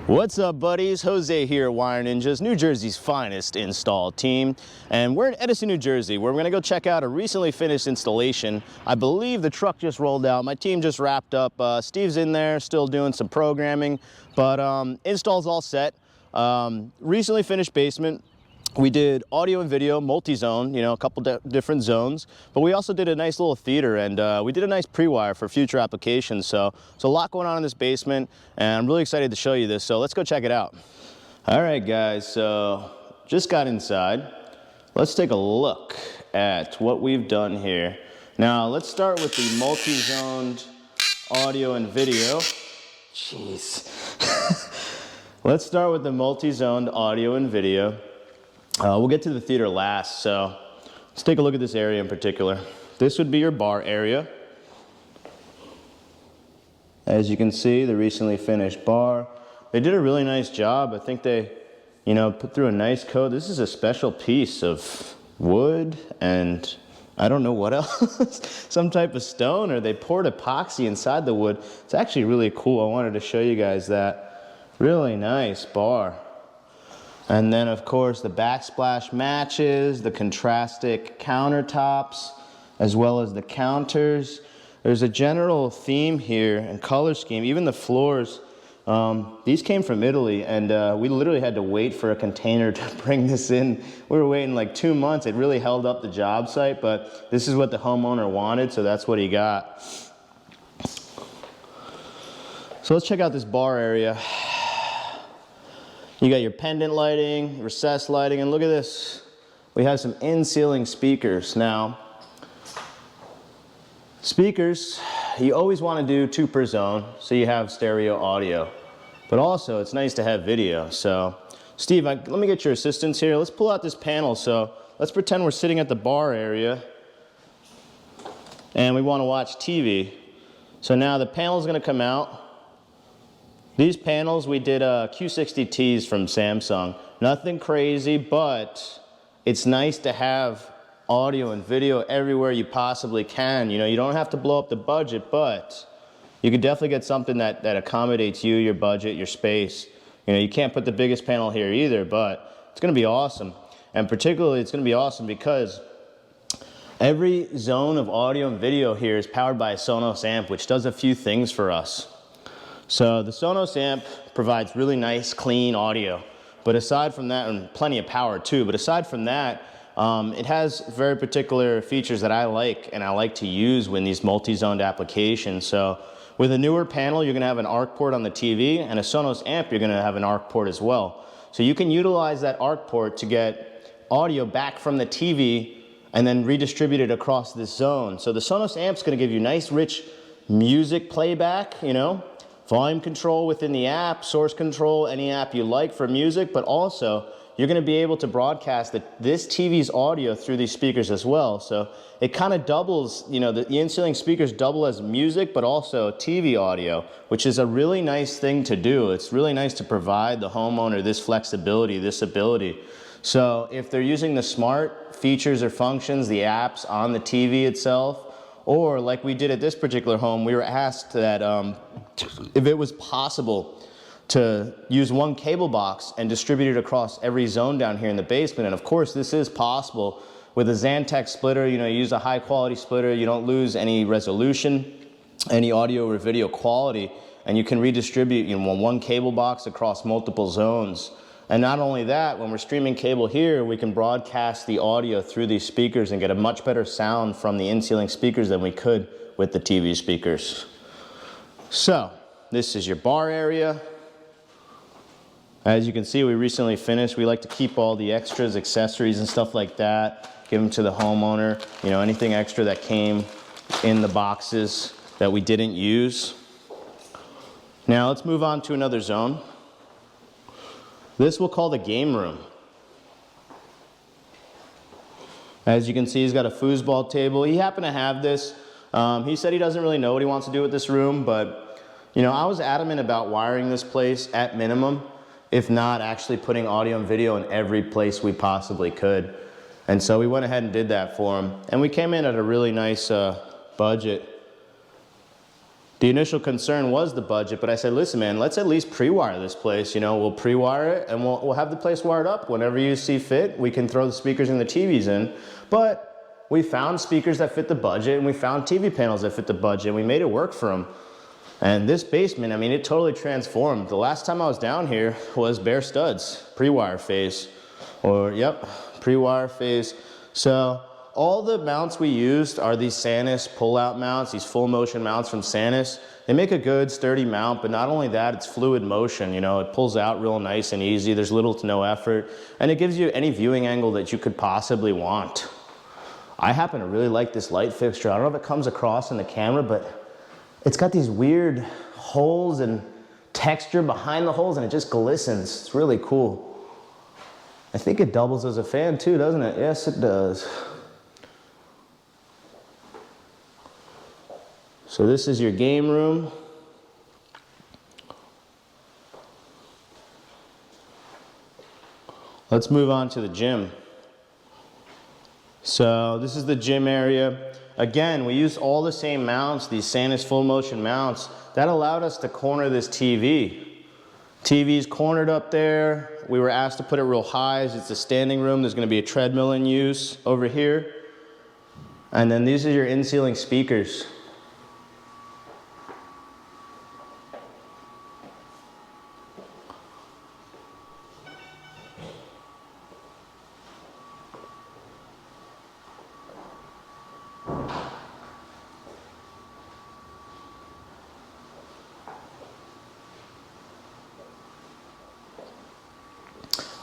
What's up, buddies? Jose here at Wire Ninjas, New Jersey's finest install team. And we're in Edison, New Jersey, where we're gonna go check out a recently finished installation. I believe the truck just rolled out. My team just wrapped up. Steve's in there, still doing some programming, but install's all set. Recently finished basement. We did audio and video, multi-zone, you know, a couple different zones, but we also did a nice little theater, and we did a nice pre-wire for future applications. So a lot going on in this basement, and I'm really excited to show you this. So let's go check it out. All right, guys, so just got inside. Let's take a look at what we've done here. Now, let's start with the multi-zoned audio and video. Jeez. Let's start with the multi-zoned audio and video. We'll get to the theater last, so let's take a look at this area in particular. This would be your bar area. As you can see, the recently finished bar. They did a really nice job. I think they, you know, put through a nice coat. This is a special piece of wood and I don't know what else, some type of stone, or they poured epoxy inside the wood. It's actually really cool. I wanted to show you guys that. Really nice bar. And then, of course, the backsplash matches, the contrastic countertops, as well as the counters. There's a general theme here and color scheme. Even the floors, these came from Italy, and we literally had to wait for a container to bring this in. We were waiting like 2 months. It really held up the job site, but this is what the homeowner wanted, so that's what he got. So let's check out this bar area. You got your pendant lighting, recessed lighting, and look at this. We have some in-ceiling speakers. Now, speakers, you always want to do 2 per zone, so you have stereo audio. But also, it's nice to have video. So, Steve, let me get your assistance here. Let's pull out this panel. So, let's pretend we're sitting at the bar area, and we want to watch TV. So now the panel is going to come out. These panels, we did Q60Ts from Samsung. Nothing crazy, but it's nice to have audio and video everywhere you possibly can. You know, you don't have to blow up the budget, but you could definitely get something that accommodates you, your budget, your space. You know, you can't put the biggest panel here either, but it's gonna be awesome. And particularly, it's gonna be awesome because every zone of audio and video here is powered by a Sonos amp, which does a few things for us. So the Sonos amp provides really nice, clean audio. But aside from that, and plenty of power too, but aside from that, it has very particular features that I like and I like to use when these multi-zoned applications. So with a newer panel, you're gonna have an ARC port on the TV, and a Sonos amp, you're gonna have an ARC port as well. So you can utilize that ARC port to get audio back from the TV and then redistribute it across this zone. So the Sonos amp's gonna give you nice, rich music playback, you know, volume control within the app, source control, any app you like for music, but also you're gonna be able to broadcast this TV's audio through these speakers as well. So it kind of doubles, you know, the in-ceiling speakers double as music, but also TV audio, which is a really nice thing to do. It's really nice to provide the homeowner this flexibility, this ability. So if they're using the smart features or functions, the apps on the TV itself, or like we did at this particular home, we were asked that if it was possible to use one cable box and distribute it across every zone down here in the basement. And of course, this is possible with a Xantech splitter. You know, you use a high quality splitter, you don't lose any resolution, any audio or video quality, and you can redistribute, you know, one cable box across multiple zones. And not only that, when we're streaming cable here, we can broadcast the audio through these speakers and get a much better sound from the in-ceiling speakers than we could with the TV speakers. So, this is your bar area. As you can see, we recently finished. We like to keep all the extras, accessories, and stuff like that, give them to the homeowner. You know, anything extra that came in the boxes that we didn't use. Now, let's move on to another zone. This we'll call the game room. As you can see, he's got a foosball table. He happened to have this. He said he doesn't really know what he wants to do with this room, but you know, I was adamant about wiring this place at minimum, if not actually putting audio and video in every place we possibly could. And so we went ahead and did that for him. And we came in at a really nice budget. The initial concern was the budget, but I said, listen, man, let's at least pre-wire this place. You know, we'll pre-wire it and we'll have the place wired up. Whenever you see fit, we can throw the speakers and the TVs in. But we found speakers that fit the budget, and we found TV panels that fit the budget, and we made it work for them. And this basement, I mean, it totally transformed. The last time I was down here was bare studs, pre-wire phase. Or, yep, pre-wire phase. So all the mounts we used are these Sonos pull-out mounts, these full motion mounts from Sonos. They make a good sturdy mount, but not only that, it's fluid motion. You know, it pulls out real nice and easy. There's little to no effort, and it gives you any viewing angle that you could possibly want. I happen to really like this light fixture. I don't know if it comes across in the camera, but it's got these weird holes and texture behind the holes, and it just glistens. It's really cool. I think it doubles as a fan too, doesn't it? Yes, it does. So this is your game room. Let's move on to the gym. So this is the gym area. Again, we used all the same mounts, these Sonos full motion mounts. That allowed us to corner this TV. TV's cornered up there. We were asked to put it real high as it's a standing room. There's going to be a treadmill in use over here. And then these are your in-ceiling speakers.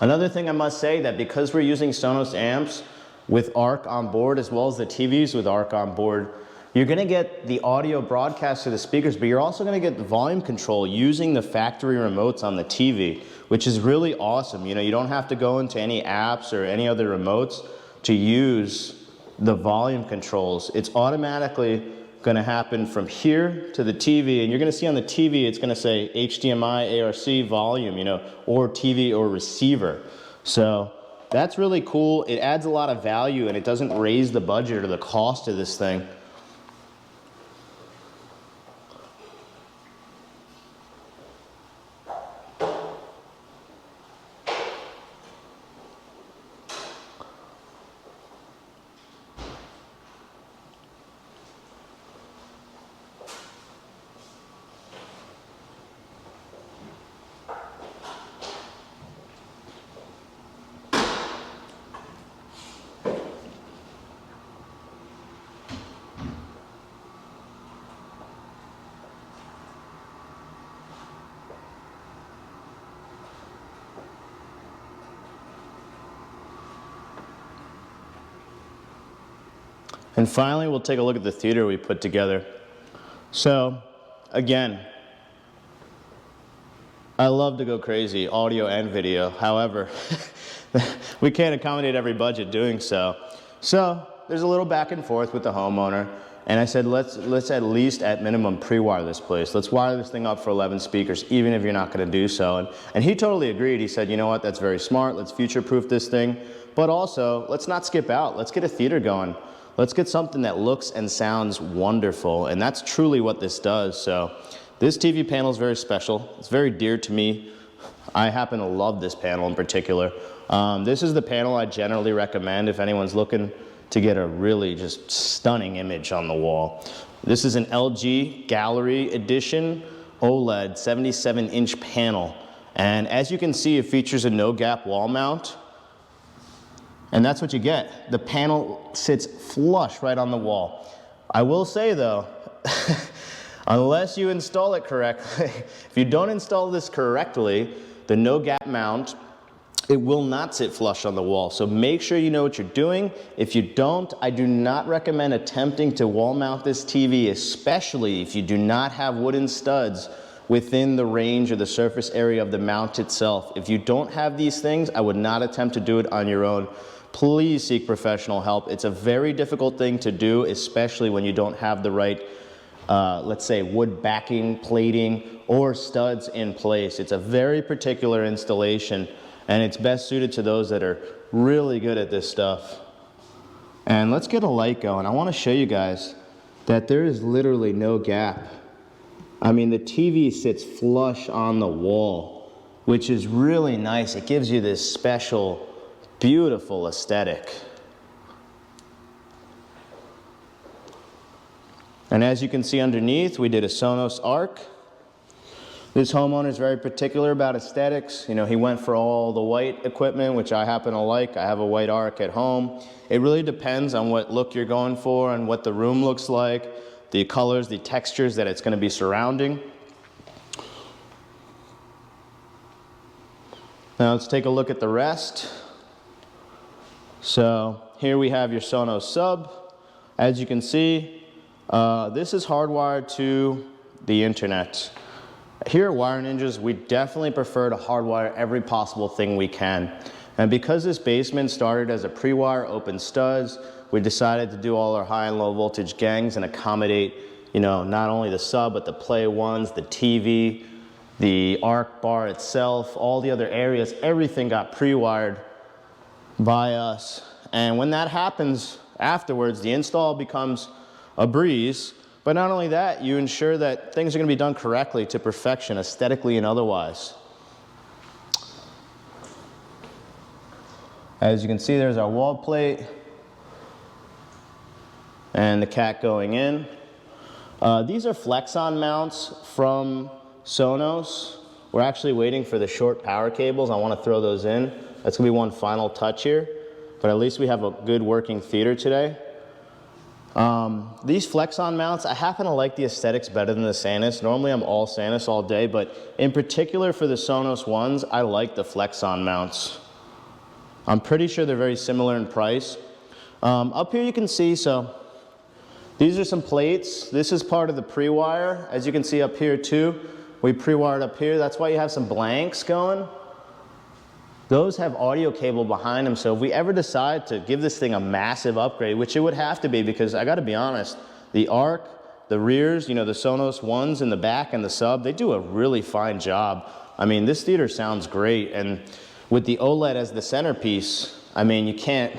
Another thing I must say, that because we're using Sonos amps with ARC on board, as well as the TVs with ARC on board, you're gonna get the audio broadcast to the speakers, but you're also gonna get the volume control using the factory remotes on the TV, which is really awesome. You know, you don't have to go into any apps or any other remotes to use the volume controls. It's automatically going to happen from here to the TV, and you're going to see on the TV it's going to say HDMI, ARC, volume, you know, or TV or receiver. So that's really cool. It adds a lot of value, and it doesn't raise the budget or the cost of this thing. And finally, we'll take a look at the theater we put together. So, again, I love to go crazy, audio and video. However, we can't accommodate every budget doing so. So, there's a little back and forth with the homeowner. And I said, let's at least at minimum pre-wire this place. Let's wire this thing up for 11 speakers, even if you're not going to do so. And he totally agreed. He said, you know what, that's very smart. Let's future-proof this thing. But also, let's not skip out. Let's get a theater going. Let's get something that looks and sounds wonderful. And that's truly what this does. So this TV panel is very special. It's very dear to me. I happen to love this panel in particular. This is the panel I generally recommend if anyone's looking to get a really just stunning image on the wall. This is an LG Gallery Edition OLED 77-inch panel. And as you can see, it features a no-gap wall mount. And that's what you get. The panel sits flush right on the wall. I will say though, unless you install it correctly, if you don't install this correctly, the no-gap mount, it will not sit flush on the wall. So make sure you know what you're doing. If you don't, I do not recommend attempting to wall mount this TV, especially if you do not have wooden studs within the range or the surface area of the mount itself. If you don't have these things, I would not attempt to do it on your own. Please seek professional help. It's a very difficult thing to do, especially when you don't have the right, let's say, wood backing, plating, or studs in place. It's a very particular installation, and it's best suited to those that are really good at this stuff. And let's get a light going. I want to show you guys that there is literally no gap I mean, the TV sits flush on the wall, which is really nice. It gives you this special, beautiful aesthetic. And as you can see underneath, we did a Sonos Arc. This homeowner is very particular about aesthetics. You know, he went for all the white equipment, which I happen to like. I have a white Arc at home. It really depends on what look you're going for and what the room looks like, the colors, the textures that it's going to be surrounding. Now let's take a look at the rest. So here we have your Sonos sub. As you can see, this is hardwired to the internet. Here at Wire Ninjas, we definitely prefer to hardwire every possible thing we can. And because this basement started as a pre-wire open studs, we decided to do all our high and low voltage gangs and accommodate, you know, not only the sub, but the Play Ones, the TV, the Arc bar itself, all the other areas, everything got pre-wired by us. And when that happens afterwards, the install becomes a breeze. But not only that, you ensure that things are going to be done correctly to perfection, aesthetically and otherwise. As you can see, there's our wall plate and the cat going in. These are Flex-On mounts from Sonos. We're actually waiting for the short power cables. I want to throw those in. That's going to be one final touch here. But at least we have a good working theater today. These Flex-On mounts, I happen to like the aesthetics better than the Sanus. Normally I'm all Sanus all day, but in particular for the Sonos ones, I like the Flex-On mounts. I'm pretty sure they're very similar in price. Up here you can see, so these are some plates. This is part of the pre-wire. As you can see up here too, we pre-wired up here. That's why you have some blanks going. Those have audio cable behind them, so if we ever decide to give this thing a massive upgrade, which it would have to be, because I gotta be honest, the Arc, the rears, you know, the Sonos ones in the back and the sub, they do a really fine job. I mean, this theater sounds great, and with the OLED as the centerpiece, I mean, you can't,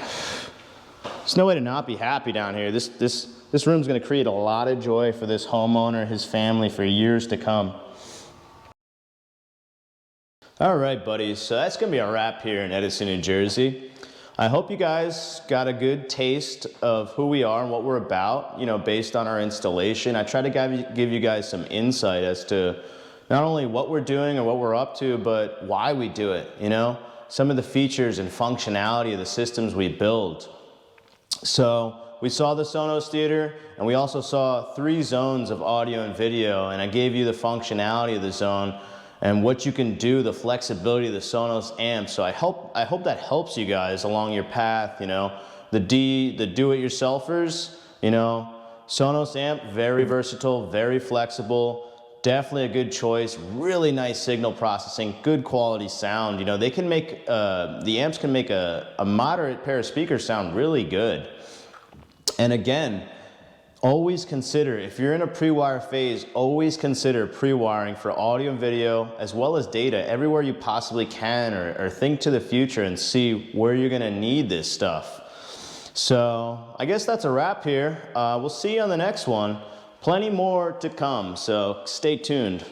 there's no way to not be happy down here. This room's gonna create a lot of joy for this homeowner, his family, for years to come. All right, buddies, so that's gonna be a wrap here in Edison, New Jersey. I hope you guys got a good taste of who we are and what we're about, you know, based on our installation. I try to give you guys some insight as to not only what we're doing or what we're up to, but why we do it, you know, some of the features and functionality of the systems we build. So we saw the Sonos theater, and we also saw 3 zones of audio and video, and I gave you the functionality of the zone and what you can do, the flexibility of the Sonos amp. So I hope that helps you guys along your path, you know. The do-it-yourselfers, you know, Sonos amp, very versatile, very flexible, definitely a good choice, really nice signal processing, good quality sound. You know, they can make, the amps can make a moderate pair of speakers sound really good. And again, always consider, if you're in a pre-wire phase, always consider pre-wiring for audio and video as well as data everywhere you possibly can, or think to the future and see where you're gonna need this stuff. So I guess that's a wrap here. We'll see you on the next one. Plenty more to come, so stay tuned.